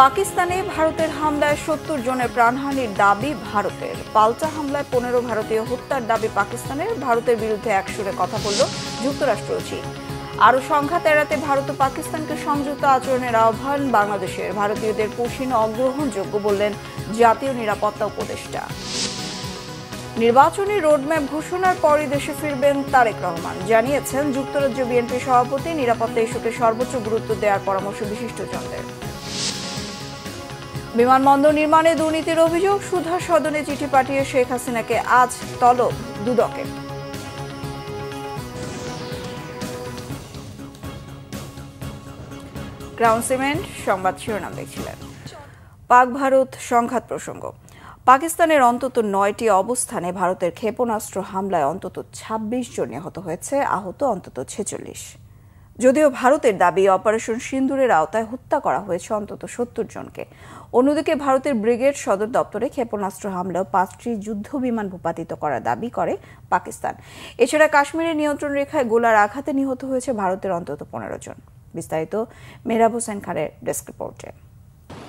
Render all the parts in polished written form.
পাকিস্তানে ভারতের হামলায় ৭০ জনের প্রাণহানির দাবি ভারতের। পাল্টা হামলায় ১৫ ভারতীয় হত্যার দাবি পাকিস্তানের। ভারতের বিরুদ্ধে একসুরে কথা বলল যুক্তরাষ্ট্র ও চীন। আরও সংঘাত এড়াতে ভারত ও পাকিস্তানকে সংযুক্ত আচরণের আহ্বান বাংলাদেশের। ভারতীয়দের পুশিন অগ্রহণযোগ্য বললেন জাতীয় নিরাপত্তা উপদেষ্টা। নির্বাচনী রোডম্যাপ ঘোষণার পরই দেশে ফিরবেন তারেক রহমান। জানিয়েছেন যুক্তরাজ্য বিএনপি সভাপতি নিরাপত্তা ইস্যুকে সর্বোচ্চ গুরুত্ব দেওয়ার পরামর্শ বিশিষ্টজনদের। বিমানবন্দর নির্মাণে দুর্নীতির অভিযোগ, সুধা সদনে চিঠি পাঠিয়ে শেখ হাসিনাকে আজ তলব দুদকে। ক্রাউন সিমেন্ট সংবাদ শিরোনাম দেখছিলেন। পাক ভারত সংঘাত প্রসঙ্গ। পাকিস্তানের অন্তত ৯টি অবস্থানে ভারতের ক্ষেপণাস্ত্র হামলায় অন্তত ২৬ জন নিহত হয়েছে, আহত অন্তত ৪৬। যদিও ভারতের দাবি অপারেশন সিন্দুরের আওতায় হত্যা করা হয়েছে অন্তত ৭০ জনকে। অন্যদিকে ভারতের ব্রিগেড সদর দপ্তরে ক্ষেপণাস্ত্র হামলায় ৫টি যুদ্ধ বিমান ভূপাতিত করার দাবি করে পাকিস্তান। এছাড়া কাশ্মীরের নিয়ন্ত্রণ রেখায় গোলার আঘাতে নিহত হয়েছে ভারতের অন্তত ১৫ জন। বিস্তারিত মেহরাব হোসেন খানের ডেস্ক রিপোর্টে।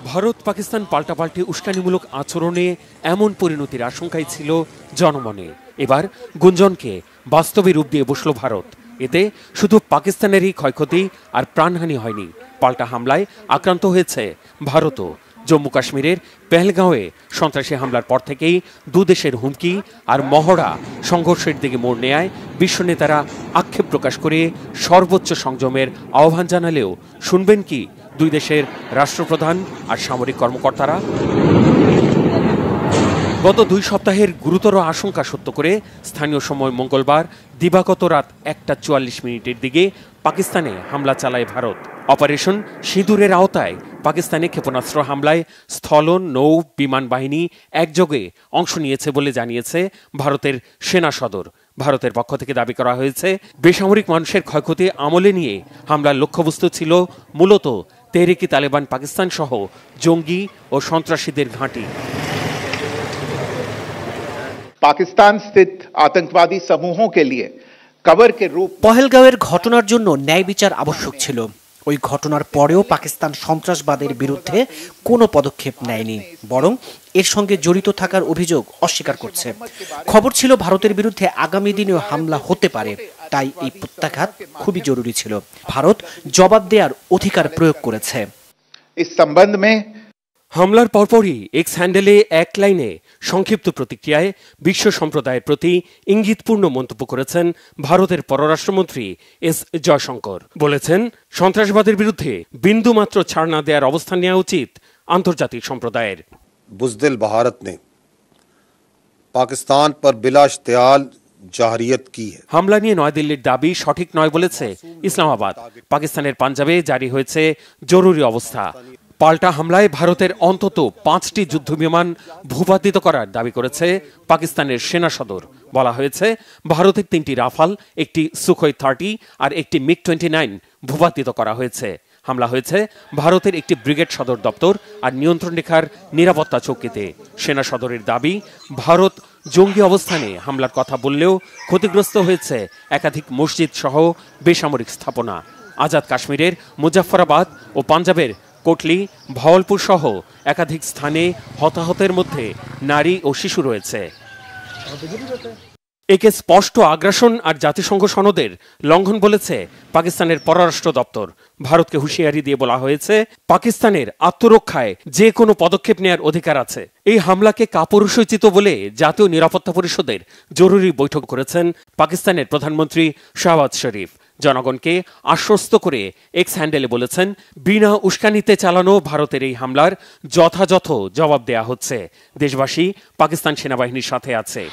ভারত পাকিস্তান পাল্টাপাল্টি উস্কানিমূলক আচরণে এমন পরিণতির আশঙ্কাই ছিল জনমনে। এবার গুঞ্জনকে বাস্তবে রূপ দিয়ে বসল ভারত। এতে শুধু পাকিস্তানেরই ক্ষয়ক্ষতি আর প্রাণহানি হয়নি, পাল্টা হামলায় আক্রান্ত হয়েছে ভারতও। জম্মু কাশ্মীরের পেহেলগাঁওয়ে সন্ত্রাসী হামলার পর থেকেই দুদেশের হুমকি আর মহড়া সংঘর্ষের দিকে মোড় নেয় বিশ্ব নেতারা আক্ষেপ প্রকাশ করে সর্বোচ্চ সংযমের আহ্বান জানালেও শুনবেন কি দুই দেশের রাষ্ট্রপ্রধান আর সামরিক কর্মকর্তারা? গত ২ সপ্তাহের গুরুতর আশঙ্কা সত্য করে স্থানীয় সময় মঙ্গলবার দিবাগত রাত ১:৪৪ দিকে পাকিস্তানে হামলা চালায় ভারত। অপারেশন সিঁদুরের আওতায় পাকিস্তানে ক্ষেপণাস্ত্র হামলায় স্থল, নৌ, বিমান বাহিনী একযোগে অংশ নিয়েছে বলে জানিয়েছে ভারতের সেনা সদর। ভারতের পক্ষ থেকে দাবি করা হয়েছে বেসামরিক মানুষের ক্ষয়ক্ষতি আমলে নিয়ে হামলার লক্ষ্যবস্তু ছিল মূলত তেহরিকি তালেবান পাকিস্তান সহ জঙ্গি ও সন্ত্রাসীদের ঘাঁটি। पाकिस्तान स्थित आतंकवादी समूहों के लिए कवर के रूप পহেলগাঁওয়ের ঘটনার জন্য ন্যায় বিচার আবশ্যক ছিল। ওই ঘটনার পরেও পাকিস্তান সন্ত্রাসবাদের বিরুদ্ধে কোনো পদক্ষেপ নেয়নি, বরং এর সঙ্গে জড়িত থাকার অভিযোগ অস্বীকার করছে। খবর ছিল ভারতের বিরুদ্ধে আগামী দিনেও হামলা হতে পারে, তাই এই প্রত্যাঘাত খুবই জরুরি ছিল। ভারত জবাব দেওয়ার অধিকার প্রয়োগ করেছে। इस संबंध में হামলার পরপরই এক্স হ্যান্ডেলে এক লাইনে সংক্ষিপ্ত প্রতিক্রিয়ায় বিশ্ব সম্প্রদায়ের প্রতি ইঙ্গিতপূর্ণ মন্তব্য করেছেন ভারতের পররাষ্ট্রমন্ত্রী এস জয়শঙ্কর। বলেছেন, সন্ত্রাসবাদের বিরুদ্ধে বিন্দুমাত্র ছাড় না দেওয়ার অবস্থান নেওয়া উচিত আন্তর্জাতিক সম্প্রদায়ের। बुज़दिल भारत ने पाकिस्तान पर बिला इश्तियाल জাহরিয়ত কি है। হামলা নিয়ে নয়াদিল্লির দাবি সঠিক নয় বলেছে ইসলামাবাদ। পাকিস্তানের পাঞ্জাবে জারি হয়েছে জরুরি অবস্থা। পাল্টা হামলায় ভারতের অন্তত ৫টি যুদ্ধবিমান ভূপাতিত করার দাবি করেছে পাকিস্তানের সেনা সদর। বলা হয়েছে ভারতের ৩টি রাফাল, একটি সুখোই 30 আর একটি মিগ-29 ভূপাতিত করা হয়েছে। হামলা হয়েছে ভারতের একটি ব্রিগেড সদর দপ্তর আর নিয়ন্ত্রণ রেখার নিরাপত্তা চৌকিতে। সেনা সদরের দাবি, ভারত জঙ্গি অবস্থানে হামলার কথা বললেও ক্ষতিগ্রস্ত হয়েছে একাধিক মসজিদ সহ বেসামরিক স্থাপনা। আজাদ কাশ্মীরের মুজাফফরাবাদ ও পাঞ্জাবের কোটলি, ভাওয়ালপুর সহ একাধিক স্থানে হতাহতের মধ্যে নারী ও শিশু রয়েছে। একে স্পষ্ট আগ্রাসন আর জাতিসংঘ সনদের লঙ্ঘন বলেছে পাকিস্তানের পররাষ্ট্র দপ্তর। ভারতকে হুঁশিয়ারি দিয়ে বলা হয়েছে, পাকিস্তানের আত্মরক্ষায় যে কোনো পদক্ষেপ নেওয়ার অধিকার আছে। এই হামলাকে কাপুরুষোচিত বলে জাতীয় নিরাপত্তা পরিষদের জরুরি বৈঠক করেছেন পাকিস্তানের প্রধানমন্ত্রী শাহবাজ শরীফ। জনগণকে আশ্বস্ত করে এক্স হ্যান্ডেলে বলেছেন, বিনা উস্কানিতে চালানো ভারতের এই হামলার যথাযথ জবাব দেয়া হচ্ছে। দেশবাসী পাকিস্তান সেনাবাহিনীর সাথে আছে।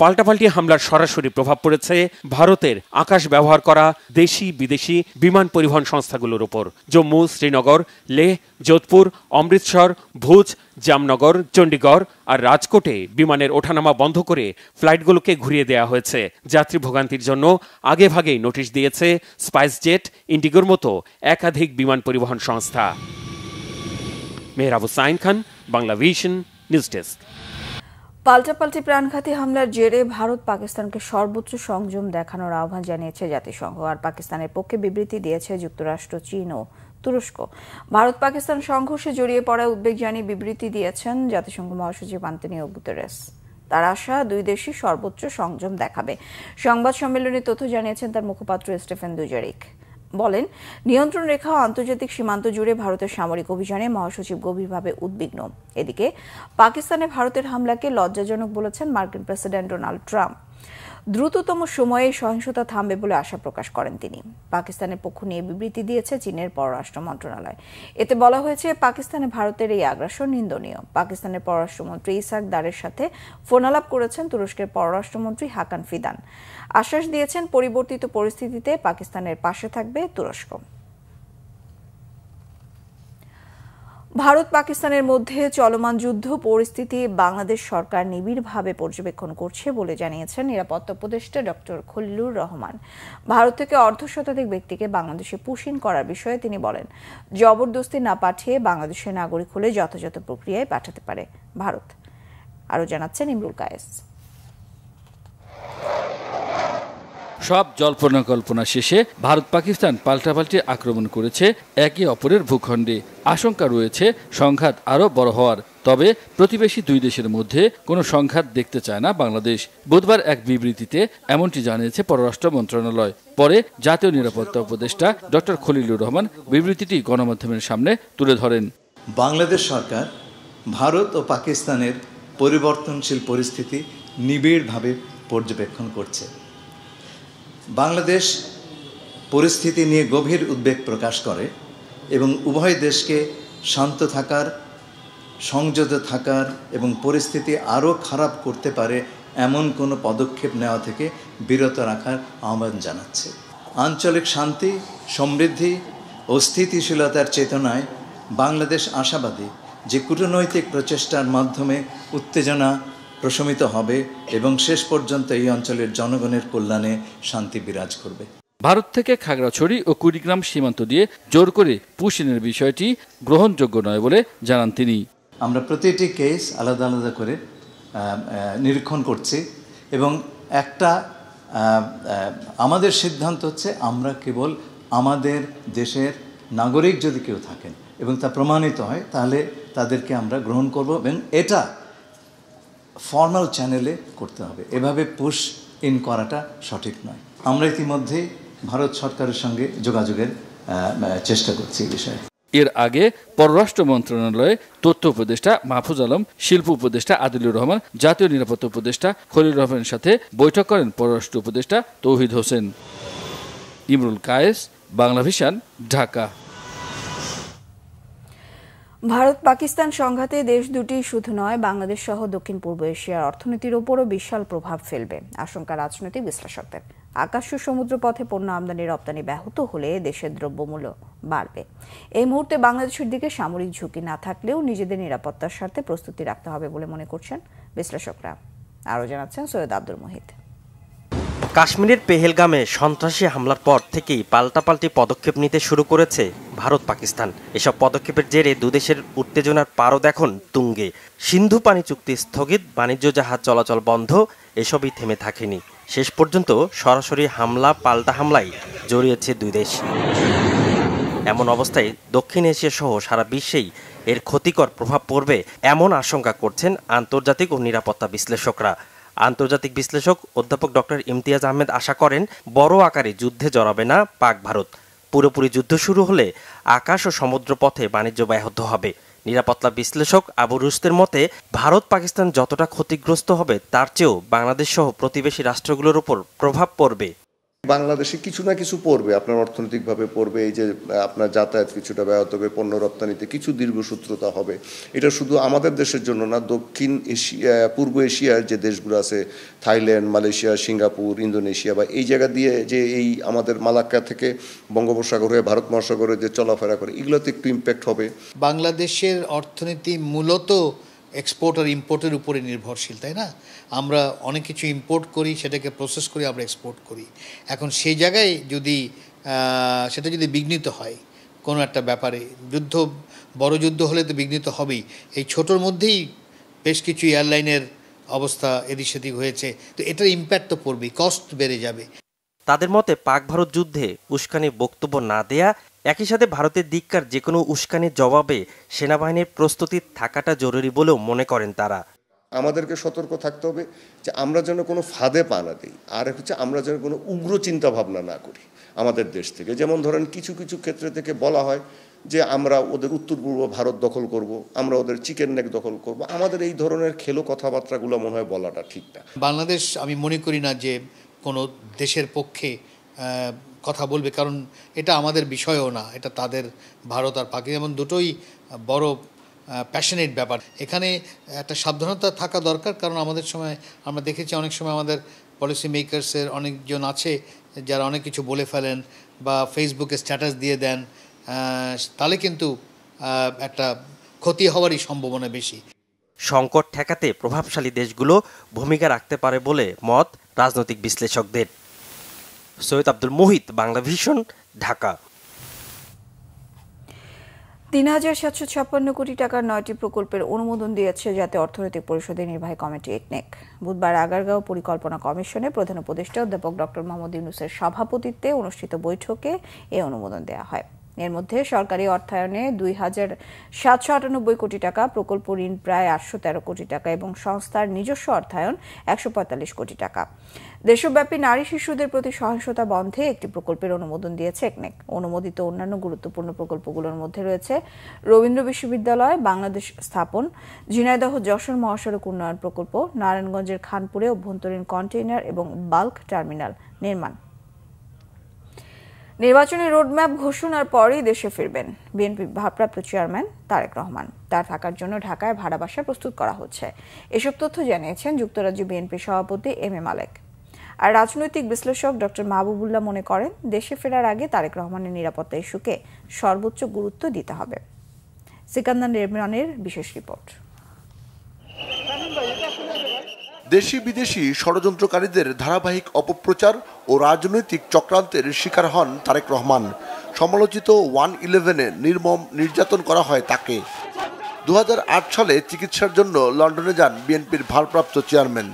পাল্টাপাল্টি হামলার সরাসরি প্রভাব পড়েছে ভারতের আকাশ ব্যবহার করা দেশি বিদেশি বিমান পরিবহন সংস্থাগুলোর উপর। জম্মু, শ্রীনগর, লেহ, যোধপুর, অমৃতসর, ভুজ, জামনগর, চণ্ডীগড় আর রাজকোটে বিমানের ওঠানামা বন্ধ করে ফ্লাইটগুলোকে ঘুরিয়ে দেওয়া হয়েছে। যাত্রী ভোগান্তির জন্য আগেভাগেই নোটিশ দিয়েছে স্পাইসজেট, ইন্ডিগোর মতো একাধিক বিমান পরিবহন সংস্থা। Mehrab Hussain Khan, Bangla vision, news desk. পাল্টাপাল্টি প্রাণঘাতী হামলার জেরে ভারত পাকিস্তানকে সর্বোচ্চ সংযম দেখানোর আহ্বান জানিয়েছে জাতিসংঘ। আর পাকিস্তানের পক্ষে বিবৃতি দিয়েছে যুক্তরাষ্ট্র, চীন ও তুরস্ক। ভারত পাকিস্তান সংঘর্ষে জড়িয়ে পড়ায় উদ্বেগ জানিয়ে বিবৃতি দিয়েছেন জাতিসংঘ মহাসচিব আন্তোনিও গুতেরেস। তার আশা, দুই দেশই সর্বোচ্চ সংযম দেখাবে। সংবাদ সম্মেলনে তথ্য জানিয়েছেন তার মুখপাত্র স্টেফেন দুজারিক। বলেন, নিয়ন্ত্রণ রেখা ও আন্তর্জাতিক সীমান্ত জুড়ে ভারতের সামরিক অভিযানে মহাসচিব গভীরভাবে উদ্বিগ্ন। এদিকে পাকিস্তানে ভারতের হামলাকে লজ্জাজনক বলেছেন মার্কিন প্রেসিডেন্ট ডোনাল্ড ট্রাম্প। দ্রুততম সময়ে সহিংসতা থামবে বলে আশা প্রকাশ করেন তিনি। পাকিস্তানের পক্ষ নিয়ে বিবৃতি দিয়েছে চীনের পররাষ্ট্র মন্ত্রণালয়। এতে বলা হয়েছে, পাকিস্তানে ভারতের এই আগ্রাসন নিন্দনীয়। পাকিস্তানের পররাষ্ট্রমন্ত্রী ইসাক দারের সাথে ফোনালাপ করেছেন তুরস্কের পররাষ্ট্রমন্ত্রী হাকান ফিদান। আশ্বাস দিয়েছেন, পরিবর্তিত পরিস্থিতিতে পাকিস্তানের পাশে থাকবে তুরস্ক। ভারত পাকিস্তানের মধ্যে চলমান যুদ্ধ পরিস্থিতি বাংলাদেশ সরকার নিবিড়ভাবে পর্যবেক্ষণ করছে বলে জানিয়েছেন নিরাপত্তা উপদেষ্টা ডক্টর খলিলুর রহমান। ভারত থেকে অর্ধশতাধিক ব্যক্তিকে বাংলাদেশে পুশিং করার বিষয়ে তিনি বলেন, জবরদস্তি না পাঠিয়ে বাংলাদেশের নাগরিক হলে যথাযথ প্রক্রিয়ায় পাঠাতে পারে ভারত। আরও জানাচ্ছেন ইমরুল কায়েস। সব জল্পনা কল্পনা শেষে ভারত পাকিস্তান পাল্টাপাল্টি আক্রমণ করেছে একে অপরের ভূখণ্ডে। আশঙ্কা রয়েছে সংঘাত আরও বড় হওয়ার। তবে প্রতিবেশী দুই দেশের মধ্যে কোনো সংঘাত দেখতে চায় না বাংলাদেশ। বুধবার এক বিবৃতিতে এমনটি জানিয়েছে পররাষ্ট্র মন্ত্রণালয়। পরে জাতীয় নিরাপত্তা উপদেষ্টা ডক্টর খলিলুর রহমান বিবৃতিটি গণমাধ্যমের সামনে তুলে ধরেন। বাংলাদেশ সরকার ভারত ও পাকিস্তানের পরিবর্তনশীল পরিস্থিতি নিবিড়ভাবে পর্যবেক্ষণ করছে। বাংলাদেশ পরিস্থিতি নিয়ে গভীর উদ্বেগ প্রকাশ করে এবং উভয় দেশকে শান্ত থাকার, সংযত থাকার এবং পরিস্থিতি আরও খারাপ করতে পারে এমন কোনো পদক্ষেপ নেওয়া থেকে বিরত রাখার আহ্বান জানাচ্ছে। আঞ্চলিক শান্তি, সমৃদ্ধি ও স্থিতিশীলতার চেতনায় বাংলাদেশ আশাবাদী যে কূটনৈতিক প্রচেষ্টার মাধ্যমে উত্তেজনা প্রশমিত হবে এবং শেষ পর্যন্ত এই অঞ্চলের জনগণের কল্যাণে শান্তি বিরাজ করবে। ভারত থেকে খাগড়াছড়ি ও কুড়িগ্রাম সীমান্ত দিয়ে জোর করে পুশিনের বিষয়টি গ্রহণযোগ্য নয় বলে জানান তিনি। আমরা প্রতিটি কেস আলাদা আলাদা করে নিরীক্ষণ করছি এবং আমাদের সিদ্ধান্ত হচ্ছে, আমরা কেবল আমাদের দেশের নাগরিক যদি কেউ থাকেন এবং তা প্রমাণিত হয় তাহলে তাদেরকে আমরা গ্রহণ করব এবং এটা ফর্মাল চ্যানেলে করতে হবে। এভাবে পুশ ইন করাটা সঠিক নয়। আমরা ইতিমধ্যেই ভারত সরকারের সঙ্গে যোগাযোগের চেষ্টা করছি এই বিষয়ে। এর আগে পররাষ্ট্র মন্ত্রণালয়ে তথ্য উপদেষ্টা মাহফুজ আলম, শিল্প উপদেষ্টা আদিলুর রহমান, জাতীয় নিরাপত্তা উপদেষ্টা খলিলুর রহমানের সাথে বৈঠক করেন পররাষ্ট্র উপদেষ্টা তৌহিদ হোসেন। ইমরুল কায়েস, বাংলা ভিশন, ঢাকা। ভারত পাকিস্তান সংঘাতে দেশ দুটি শুধু নয়, বাংলাদেশ সহ দক্ষিণ পূর্ব এশিয়ার অর্থনীতির উপরও বিশাল প্রভাব ফেলবে আশঙ্কা রাজনৈতিক বিশ্লেষকদের। আকাশ ও সমুদ্র পথে পণ্য আমদানি রপ্তানি ব্যাহত হলে দেশের দ্রব্যমূল্য বাড়বে। এই মুহূর্তে বাংলাদেশের দিকে সামরিক ঝুঁকি না থাকলেও নিজেদের নিরাপত্তার স্বার্থে প্রস্তুতি রাখতে হবে বলে মনে করছেন বিশ্লেষকরা। আরও জানাচ্ছেন সৈয়দ আব্দুল মুহিত। কাশ্মীরের পেহেলগামে সন্ত্রাসী হামলার পর থেকেই পাল্টাপাল্টি পদক্ষেপ নিতে শুরু করেছে ভারত পাকিস্তান। এসব পদক্ষেপের জেরে দুদেশের উত্তেজনার পারদ এখন তুঙ্গে। সিন্ধু পানি চুক্তি স্থগিত, বাণিজ্য জাহাজ চলাচল বন্ধ, এসবই থেমে থাকেনি। শেষ পর্যন্ত সরাসরি হামলা পাল্টা হামলায় জড়িয়েছে দুই দেশ। এমন অবস্থায় দক্ষিণ এশিয়া সহ সারা বিশ্বেই এর ক্ষতিকর প্রভাব পড়বে এমন আশঙ্কা করছেন আন্তর্জাতিক ও নিরাপত্তা বিশ্লেষকরা। আন্তর্জাতিক বিশ্লেষক অধ্যাপক ডক্টর ইমতিয়াজ আহমেদ আশা করেন, বড় আকারে যুদ্ধে জড়াবে না পাক ভারত। পুরোপুরি যুদ্ধ শুরু হলে আকাশ ও সমুদ্র পথে বাণিজ্য ব্যাহত হবে। নিরাপত্তা বিশ্লেষক আবু রুস্তের মতে, ভারত পাকিস্তান যতটা ক্ষতিগ্রস্ত হবে তার চেয়েও বাংলাদেশ সহ প্রতিবেশী রাষ্ট্রগুলোর উপর প্রভাব পড়বে। বাংলাদেশে কিছু না কিছু পড়বে, আপনার অর্থনৈতিকভাবে পড়বে, এই যে আপনার যাতায়াত কিছুটা ব্যাহত হবে, পণ্য রপ্তানিতে কিছু দীর্ঘসূত্রতা হবে। এটা শুধু আমাদের দেশের জন্য না, দক্ষিণ এশিয়া, পূর্ব এশিয়ার যে দেশগুলো আছে, থাইল্যান্ড, মালয়েশিয়া, সিঙ্গাপুর, ইন্দোনেশিয়া বা এই জায়গা দিয়ে যে এই আমাদের মালাক্কা থেকে বঙ্গোপসাগর হয়ে ভারত মহাসাগরে যে চলাফেরা করে, এগুলোতে একটু ইম্প্যাক্ট হবে। বাংলাদেশের অর্থনীতি মূলত এক্সপোর্ট আর ইম্পোর্টের উপরে নির্ভরশীল, তাই না? আমরা অনেক কিছু ইম্পোর্ট করি, সেটাকে প্রসেস করে আমরা এক্সপোর্ট করি। এখন সেই জায়গায় যদি সেটা যদি বিঘ্নিত হয় কোনো একটা ব্যাপারে, বড় যুদ্ধ হলে তো বিঘ্নিত হবেই। এই ছোটোর মধ্যেই বেশ কিছু এয়ারলাইনের অবস্থা এদিক সেদিক হয়েছে, তো এটার ইম্প্যাক্ট তো পড়বেই, কস্ট বেড়ে যাবে। তাদের মতে পাক ভারত যুদ্ধে উস্কানির বক্তব্য না দেয়া, একই সাথে ভারতের দিককার যে কোনো উস্কানির জবাবে সেনাবাহিনীর প্রস্তুতি থাকাটা জরুরি বলেও মনে করেন তারা। আমাদেরকে সতর্ক থাকতে হবে যে আমরা যেন কোনো ফাঁদে পা না দিই, আর হচ্ছে আমরা যেন কোনো উগ্র চিন্তা ভাবনা না করি আমাদের দেশ থেকে। যেমন ধরেন কিছু কিছু ক্ষেত্রে থেকে বলা হয় যে আমরা ওদের উত্তর পূর্ব ভারত দখল করব, আমরা ওদের চিকেন নেক দখল করব। আমাদের এই ধরনের খেলো কথাবার্তাগুলো মনে হয় বলাটা ঠিক না। বাংলাদেশ আমি মনে করি না যে কোনো দেশের পক্ষে কথা বলবে, কারণ এটা আমাদের বিষয়ও না, এটা তাদের, ভারত আর পাকিস্তান যেমন দুটোই বড় প্যাশনেট ব্যাপার। এখানে একটা সাবধানতা থাকা দরকার, কারণ আমাদের সময় আমরা দেখেছি অনেক সময় আমাদের পলিসি মেকার্সের অনেকজন আছে যারা অনেক কিছু বলে ফেলেন বা ফেসবুকে স্ট্যাটাস দিয়ে দেন, তাহলে কিন্তু একটা ক্ষতি হওয়ারই সম্ভাবনা বেশি। সংকট ঠেকাতে প্রভাবশালী দেশগুলো ভূমিকা রাখতে পারে বলে মত রাজনৈতিক বিশ্লেষকদের। সৈয়দ আব্দুল মুহিত, বাংলা ভিশন, ঢাকা। ৩,৭৫৬ কোটি টাকার ৯টি প্রকল্পের অনুমোদন দিয়েছে জাতীয় অর্থনৈতিক পরিষদের নির্বাহী কমিটি একনেক। বুধবার আগারগাঁও পরিকল্পনা কমিশনে প্রধান উপদেষ্টা অধ্যাপক ডক্টর মোহাম্মদ ইউনূসের সভাপতিত্বে অনুষ্ঠিত বৈঠকে এই অনুমোদন দেওয়া হয়। এর মধ্যে সরকারি অর্থায়নে ২,৭৯৮ কোটি টাকা, প্রকল্প ঋণ প্রায় ৮১৩ কোটি টাকা এবং সংস্থার নিজস্ব অর্থায়ন ১৪৫ কোটি টাকা। দেশব্যাপী নারী শিশুদের প্রতি সহিংসতা বন্ধে একটি প্রকল্পের অনুমোদন দিয়েছে একনেক। অনুমোদিত অন্যান্য গুরুত্বপূর্ণ প্রকল্পগুলোর মধ্যে রয়েছে রবীন্দ্র বিশ্ববিদ্যালয় বাংলাদেশ স্থাপন, ঝিনাইদহ যশোর মহাসড়ক উন্নয়ন প্রকল্প, নারায়ণগঞ্জের খানপুরে অভ্যন্তরীণ কন্টেইনার এবং বাল্ক টার্মিনাল নির্মাণ। নির্বাচনী রোডম্যাপ ঘোষণার পরই দেশে ফিরবেন বিএনপি ভারপ্রাপ্ত চেয়ারম্যান তারেক রহমান। তার থাকার জন্য ঢাকায় ভাড়া বাসা প্রস্তুত করা হচ্ছে। এসব তথ্য জানিয়েছেন যুক্তরাজ্য বিএনপি সভাপতি এম এ মালেক। আর রাজনৈতিক বিশ্লেষক ডক্টর মাহবুবুল্লাহ মনে করেন, দেশে ফেরার আগে তারেক রহমানের নিরাপত্তা ইস্যুকে সর্বোচ্চ গুরুত্ব দিতে হবে। সিকান্দার রেহমানের বিশেষ রিপোর্ট। দেশি বিদেশি ষড়যন্ত্রকারীদের ধারাবাহিক অপপ্রচার ও রাজনৈতিক চক্রান্তের শিকার হন তারেক রহমান। সমালোচিত 111-এ নির্মম নির্যাতন করা হয় তাকে। 2008 সালে চিকিৎসার জন্য লন্ডনে যান বিএনপির ভারপ্রাপ্ত চেয়ারম্যান।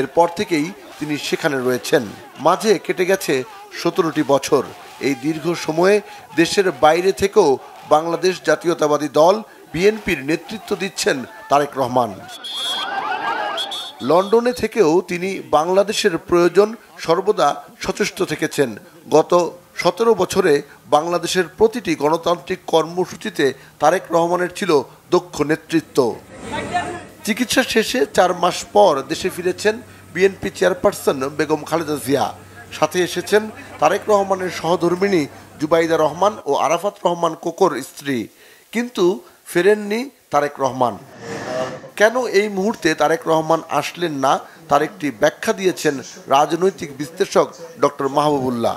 এরপর থেকেই তিনি সেখানে রয়েছেন। মাঝে কেটে গেছে 17টি বছর। এই দীর্ঘ সময়ে দেশের বাইরে থেকেও বাংলাদেশ জাতীয়তাবাদী দল বিএনপির নেতৃত্ব দিচ্ছেন তারেক রহমান। লন্ডনে থেকেও তিনি বাংলাদেশের প্রয়োজন সর্বদা সচেষ্ট থেকেছেন। গত 17 বছরে বাংলাদেশের প্রতিটি গণতান্ত্রিক কর্মসূচিতে তারেক রহমানের ছিল দক্ষ নেতৃত্ব। চিকিৎসা শেষে 4 মাস পর দেশে ফিরেছেন বিএনপি চেয়ারপারসন বেগম খালেদা জিয়া। সাথে এসেছেন তারেক রহমানের সহধর্মিণী জুবাইদা রহমান ও আরাফাত রহমান কোকোর স্ত্রী। কিন্তু ফেরেননি তারেক রহমান। কেন এই মুহূর্তে তারেক রহমান আসলেন না, তার একটি ব্যাখ্যা দিয়েছেন রাজনৈতিক বিশ্লেষক ডক্টর মাহবুবুল্লাহ।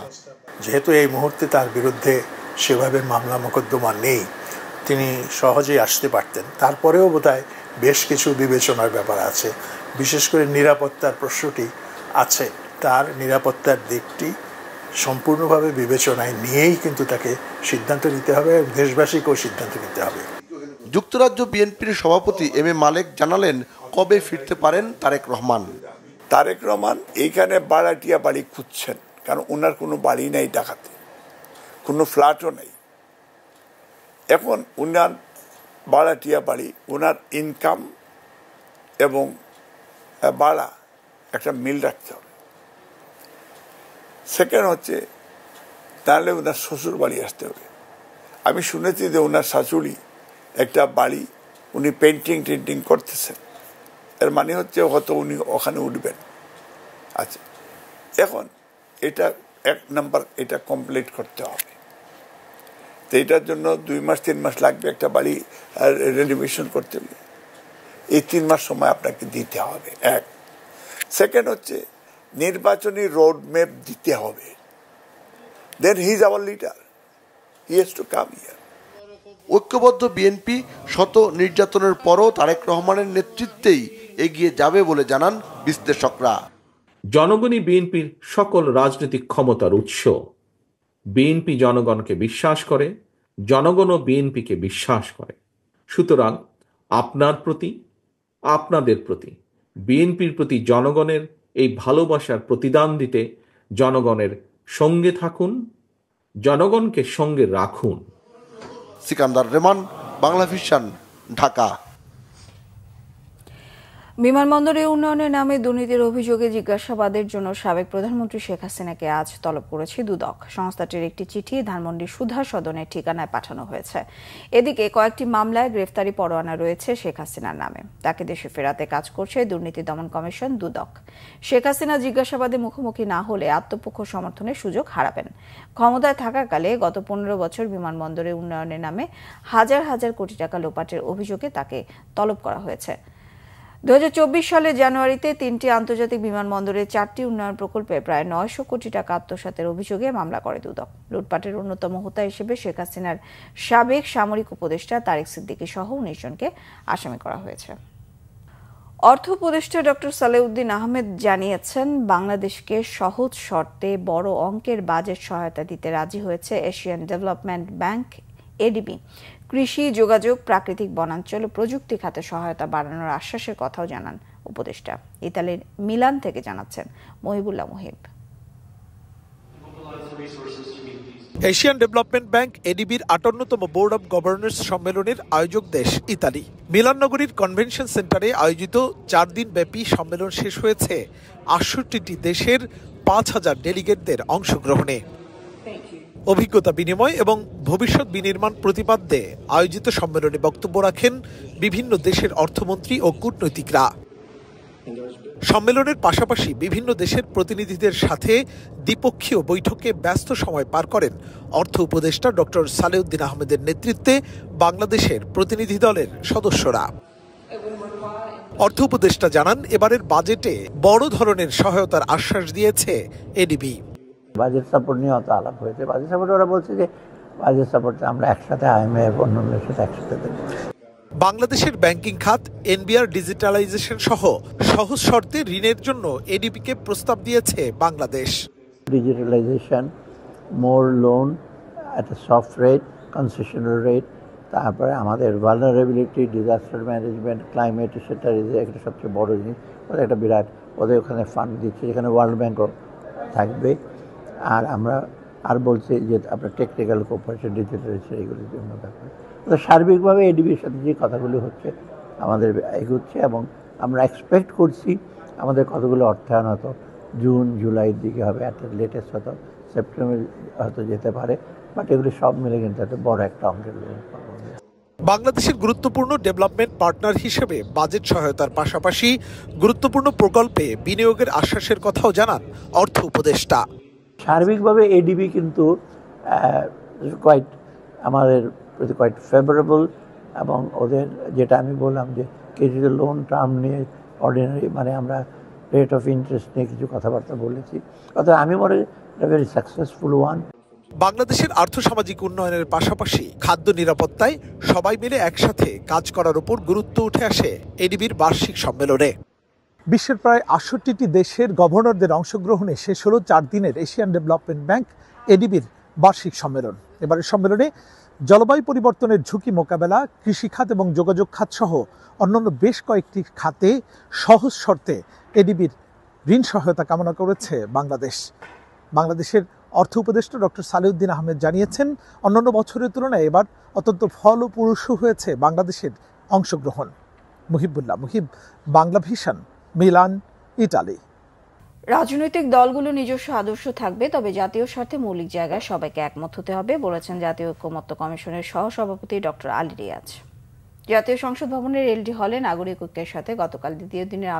যেহেতু এই মুহূর্তে তার বিরুদ্ধে সেভাবে মামলা মোকদ্দমা নেই, তিনি সহজেই আসতে পারতেন। তারপরেও বোধহয় বেশ কিছু বিবেচনার ব্যাপার আছে, বিশেষ করে নিরাপত্তার প্রশ্নটি আছে। তার নিরাপত্তার দিকটি সম্পূর্ণভাবে বিবেচনায় নিয়েই কিন্তু তাকে সিদ্ধান্ত নিতে হবে, দেশবাসীকেও সিদ্ধান্ত নিতে হবে। যুক্তরাজ্য বিএনপির সভাপতি এম এ মালেক জানালেন কবে ফিরতে পারেন তারেক রহমান। তারেক রহমান এইখানে বাড়াটিয়া বাড়ি খুঁজছেন, কারণ ওনার কোনো বাড়ি নেই ঢাকাতে, কোনো ফ্ল্যাটও নেই। এখন ওনার বাড়াটিয়া বাড়ি, ওনার ইনকাম এবং ভাড়া একটা মিল রাখতে হবে। সেকেন্ড হচ্ছে তাহলে ওনার শ্বশুর বাড়ি আসতে হবে। আমি শুনেছি যে ওনার শাশুড়ি একটা বাড়ি উনি পেন্টিং করতেছেন, এর মানে হচ্ছে হয়তো উনি ওখানে উঠবেন। আচ্ছা, এখন এটা 1 নাম্বার, এটা কমপ্লিট করতে হবে। তো এটার জন্য 2 মাস 3 মাস লাগবে একটা বাড়ি রেনোভেশন করতে হবে। এই 3 মাস সময় আপনাকে দিতে হবে। 1 সেকেন্ড হচ্ছে নির্বাচনী রোড ম্যাপ দিতে হবে। Then he is our leader, he has to come here. ঐক্যবদ্ধ বিএনপি শত নির্যাতনের পরও তারেক রহমানের নেতৃত্বেই এগিয়ে যাবে বলে জানান বিশ্লেষকরা। জনগণই বিএনপির সকল রাজনৈতিক ক্ষমতার উৎস। বিএনপি জনগণকে বিশ্বাস করে, জনগণও বিএনপিকে বিশ্বাস করে। সুতরাং আপনার প্রতি, আপনাদের প্রতি বিএনপির প্রতি জনগণের এই ভালোবাসার প্রতিদান দিতে জনগণের সঙ্গে থাকুন, জনগণকে সঙ্গে রাখুন। সিকান্দার রেমান, বাংলা ভিশন, ঢাকা। বিমানবন্দরে উন্নয়নের নামে দুর্নীতির অভিযোগে জিজ্ঞাসাবাদের জন্য সাবেক প্রধানমন্ত্রী শেখ হাসিনাকে আজ তলব করেছে দুদক। সংস্থাটির একটি চিঠি ধানমন্ডির সুধা সদনের ঠিকানায় পাঠানো হয়েছে। এদিকে কয়েকটি মামলায় গ্রেফতারি পরোয়ানা রয়েছে শেখ হাসিনার নামে। তাকে দেশে ফেরাতে কাজ করছে দুর্নীতি দমন কমিশন দুদক। শেখ হাসিনা জিজ্ঞাসাবাদে মুখোমুখি না হলে আত্মপক্ষ সমর্থনের সুযোগ হারাবেন। ক্ষমতায় থাকাকালে গত 15 বছর বিমানবন্দরে উন্নয়নের নামে হাজার হাজার কোটি টাকা লোপাটের অভিযোগে তাকে তলব করা হয়েছে। 2024 সালের জানুয়ারিতে 3টি আন্তর্জাতিক বিমানবন্দরে 4টি উন্নয়ন প্রকল্পে প্রায় 900 কোটি টাকা আত্মসাতের অভিযোগে মামলা করে দুদক। লুটপাটের অন্যতম হোতা হিসেবে শেখ হাসিনার সাবেক সামরিক উপদেষ্টা তারেক সিদ্দিকী সহ 19 জনকে আসামি করা হয়েছে। অর্থ উপদেষ্টা ডক্টর সালেউদ্দিন আহমেদ জানিয়েছেন, বাংলাদেশকে সহজ শর্তে বড় অঙ্কের বাজেট সহায়তা দিতে রাজি হয়েছে এশিয়ান ডেভেলপমেন্ট ব্যাংক এডিবি। কৃষি, যোগাযোগ, প্রাকৃতিক বনাঞ্চল ও প্রযুক্তি খাতে সহায়তা বাড়ানোর আশ্বাসের কথাও জানান উপদেষ্টা। ইতালির মিলান থেকে জানাচ্ছেন Mohibullah Muhib. Asian development bank এডিবির 58তম বোর্ড অব গভর্নর্স সম্মেলনের আয়োজক দেশ ইতালি। মিলান নগরীর কনভেনশন সেন্টারে আয়োজিত 4 দিন ব্যাপী সম্মেলন শেষ হয়েছে 68টি দেশের 5000 ডেলিগেটদের অংশগ্রহণে। অভিজ্ঞতা বিনিময় এবং ভবিষ্যৎ বিনির্মাণ প্রতিপাদ্যে আয়োজিত সম্মেলনে বক্তব্য রাখেন বিভিন্ন দেশের অর্থমন্ত্রী ও কূটনৈতিকরা। সম্মেলনের পাশাপাশি বিভিন্ন দেশের প্রতিনিধিদের সাথে দ্বিপক্ষীয় বৈঠকে ব্যস্ত সময় পার করেন অর্থ উপদেষ্টা ডক্টর সালেউদ্দিন আহমেদের নেতৃত্বে বাংলাদেশের প্রতিনিধি দলের সদস্যরা। অর্থ উপদেষ্টা জানান, এবারের বাজেটে বড় ধরনের সহায়তার আশ্বাস দিয়েছে এডিবি। বাজেট সাপোর্ট নিয়ে অত আলাপ হয়েছে। বাজেট সাপোর্ট ওরা বলছে যে বাজেট সাপোর্ট আমরা একসাথে IMF অন্যান্যের সাথে একসাথে দেব। বাংলাদেশের ব্যাংকিং খাত এনবিআর ডিজিটালাইজেশন সহ সহজ শর্তে ঋণের জন্য এডিবিকে প্রস্তাব দিয়েছে Bangladesh. Digitalization, more loan at a soft rate, concessional rate, তারপরে আমাদের ভালনারেবিলিটি, ডিজাস্টার ম্যানেজমেন্ট, ক্লাইমেট, সেটা একটা সবচেয়ে বড় জিনিস। ওদের একটা বিরাট, ওদের ওখানে ফান্ড দিচ্ছে, যেখানে ওয়ার্ল্ড ব্যাংকও থাকবে। আর আমরা আর বলছি যে আপনার টেকনিক্যাল কোঅপারেশন, ডিজিটালাইজেশন, এগুলির জন্য ব্যাপার। তো সার্বিকভাবে এডিবির সাথে যে কথাগুলি হচ্ছে আমাদের এগোচ্ছে এবং আমরা এক্সপেক্ট করছি আমাদের কতগুলো অর্থায়ন হয়তো জুন জুলাইয়ের দিকে হবে, একটা লেটেস্ট হয়তো সেপ্টেম্বর হয়তো যেতে পারে, বাট এগুলি সব মিলে কিন্তু একটা বড় একটা অঙ্কের লোন পাবো। বাংলাদেশের গুরুত্বপূর্ণ ডেভেলপমেন্ট পার্টনার হিসেবে বাজেট সহায়তার পাশাপাশি গুরুত্বপূর্ণ প্রকল্পে বিনিয়োগের আশ্বাসের কথাও জানান অর্থ উপদেষ্টা। সার্বিকভাবে এডিবি কিন্তু কোয়াইট আমাদের প্রতি কোয়াইট ফেভারেবল, এবং ওদের যেটা আমি বললাম যে কিছু লোন টার্ম নিয়ে অর্ডিনারি মানে আমরা রেট অফ ইন্টারেস্ট নিয়ে কিছু কথাবার্তা বলেছি, অর্থাৎ আমি মনে করি এটা ভেরি সাকসেসফুল ওয়ান। বাংলাদেশের আর্থসামাজিক উন্নয়নের পাশাপাশি খাদ্য নিরাপত্তায় সবাই মিলে একসাথে কাজ করার উপর গুরুত্ব উঠে আসে এডিবির বার্ষিক সম্মেলনে। বিশ্বের প্রায় 68টি দেশের গভর্নরদের অংশগ্রহণে শেষ হলো 4 দিনের এশিয়ান ডেভেলপমেন্ট ব্যাংক এডিবির বার্ষিক সম্মেলন। এবারের সম্মেলনে জলবায়ু পরিবর্তনের ঝুঁকি মোকাবেলা, কৃষিখাত এবং যোগাযোগ খাত সহ অন্যান্য বেশ কয়েকটি খাতে সহজ শর্তে এডিবির ঋণ সহায়তা কামনা করেছে বাংলাদেশ। বাংলাদেশের অর্থ উপদেষ্টা ডক্টর সালেউদ্দিন আহমেদ জানিয়েছেন, অন্যান্য বছরের তুলনায় এবার অত্যন্ত ফলপ্রসূ হয়েছে বাংলাদেশের অংশগ্রহণ। Muhibullah Muhib, Bangla vision, Milan, Italy. রাজনৈতিক দলগুলো নিজস্ব আদর্শ থাকবে, তবে জাতীয় স্বার্থে মৌলিক জায়গায় সবাইকে একমত হতে হবে বলেছেন জাতীয় ঐক্যমত্য কমিশনের সহসভাপতি ডক্টর আলী রিয়াজ। জাতীয় সংসদ ভবনের এলডি হলে নাগরিক ঐক্যের সাথে গতকাল দ্বিতীয় দিনের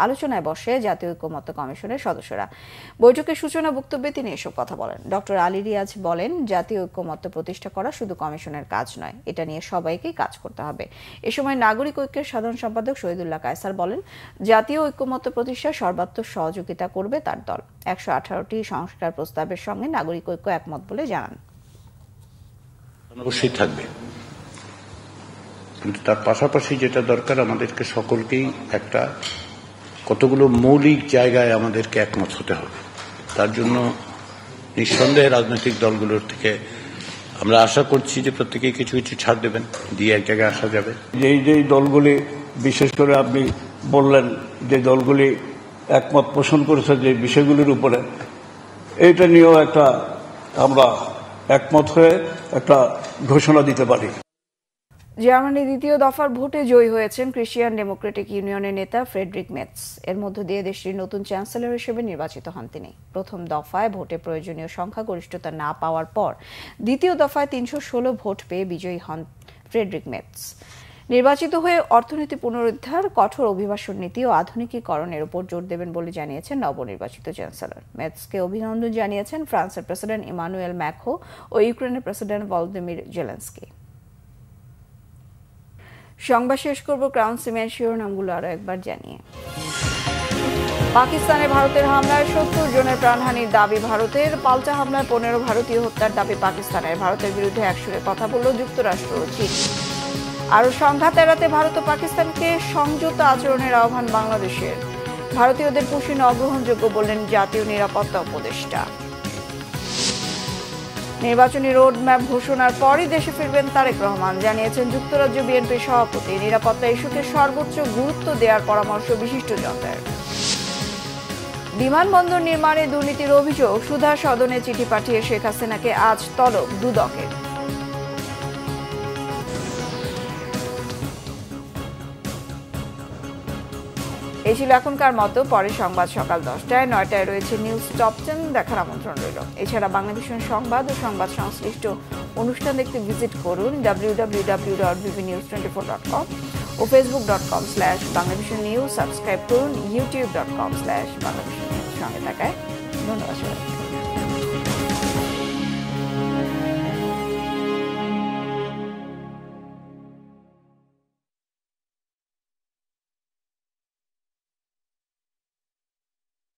আলোচনায় বসে জাতীয় ঐক্যমত্য কমিশনের সদস্যরা। বৈঠকের সূচনা বক্তব্যে তিনি এসব কথা বলেন। ডক্টর আলী রিয়াজ বলেন, জাতীয় ঐক্যমত্য প্রতিষ্ঠা করা শুধু কমিশনের কাজ নয়, এটা নিয়ে সবাইকেই কাজ করতে হবে। এ সময় নাগরিক ঐক্যের সাধারণ সম্পাদক শহীদুল্লাহ কায়সার বলেন, জাতীয় ঐক্যমত্য প্রতিষ্ঠায় সর্বাত্মক সহযোগিতা করবে তার দল। 118টি সংস্কার প্রস্তাবের সঙ্গে নাগরিক ঐক্য একমত বলে জানান। অবশ্যই থাকবে, কিন্তু তার পাশাপাশি যেটা দরকার, আমাদেরকে সকলকেই একটা কতগুলো মৌলিক জায়গায় আমাদেরকে একমত হতে হবে। তার জন্য নিঃসন্দেহে রাজনৈতিক দলগুলোর থেকে আমরা আশা করছি যে প্রত্যেকেই কিছু কিছু ছাড় দেবেন, দিয়ে এক জায়গায় আসা যাবে। যেই দলগুলি বিশেষ করে আপনি বললেন যে দলগুলি একমত পোষণ করেছে যে বিষয়গুলির উপরে, এইটা নিয়েও একটা আমরা একমত হয়ে একটা ঘোষণা দিতে পারি। জার্মানি দ্বিতীয় দফার ভোটে জয়ী হয়েছেন ক্রিশ্চিয়ান ডেমোক্রেটিক ইউনিয়নের নেতা ফ্রেডরিক মেটস। এর মধ্য দিয়ে দেশটির নতুন চ্যান্সেলর হিসেবে নির্বাচিত হন তিনি। প্রথম দফায় ভোটে প্রয়োজনীয় সংখ্যাগরিষ্ঠতা না পাওয়ার পর দ্বিতীয় দফায় 316 ভোট পেয়ে বিজয়ী হন ফ্রেডরিক মেটস। নির্বাচিত হয়ে অর্থনীতি পুনরুদ্ধার, কঠোর অভিবাসন নীতি ও আধুনিকীকরণের উপর জোর দেবেন বলে জানিয়েছেন নবনির্বাচিত চ্যান্সেলর। মেটসকে অভিনন্দন জানিয়েছেন ফ্রান্সের প্রেসিডেন্ট ইমানুয়েল ম্যাক্রো ও ইউক্রেনের প্রেসিডেন্ট ভলোদিমির জেলেনস্কি। সংবাদ শেষ করব ক্রাউন সিমেন্ট শিরোনামগুলো আরো একবার জানিয়ে। পাকিস্তানে ভারতের হামলায় 70 জনের প্রাণহানির দাবি ভারতের। পাল্টা হামলায় 15 ভারতীয় হত্যার দাবি পাকিস্তানের। ভারতের বিরুদ্ধে একসুরে কথা বলল যুক্তরাষ্ট্র ও চীন। আরো সংঘাত এড়াতে ভারত ও পাকিস্তানকে সংযত আচরণের আহ্বান বাংলাদেশের। ভারতীয়দের পুষিন অগ্রহণযোগ্য বললেন জাতীয় নিরাপত্তা উপদেষ্টা। নির্বাচনী রোডম্যাপ ঘোষণার পরই দেশে ফিরবেন তারেক রহমান, জানিয়েছেন যুক্তরাজ্য বিএনপির সভাপতি। নিরাপত্তা ইস্যুকে সর্বোচ্চ গুরুত্ব দেওয়ার পরামর্শ বিশিষ্টজনদের। বিমানবন্দর নির্মাণে দুর্নীতির অভিযোগ, সুধা সদনে চিঠি পাঠিয়ে শেখ হাসিনাকে আজ তলব দুদকের। এই ছিল এখনকার মতো। পরে সংবাদ সকাল 10টায়, 9টায় রয়েছে নিউজ টপ 10 দেখার আমন্ত্রণ রইল। এছাড়া বাংলাদেশের সংবাদ ও সংবাদ সংশ্লিষ্ট অনুষ্ঠান দেখতে ভিজিট করুন www.bbnews24.com ও facebook.com/bangladeshinews। সাবস্ক্রাইব করুন youtube.com/bangladeshinews। সঙ্গে থাকায় ধন্যবাদ।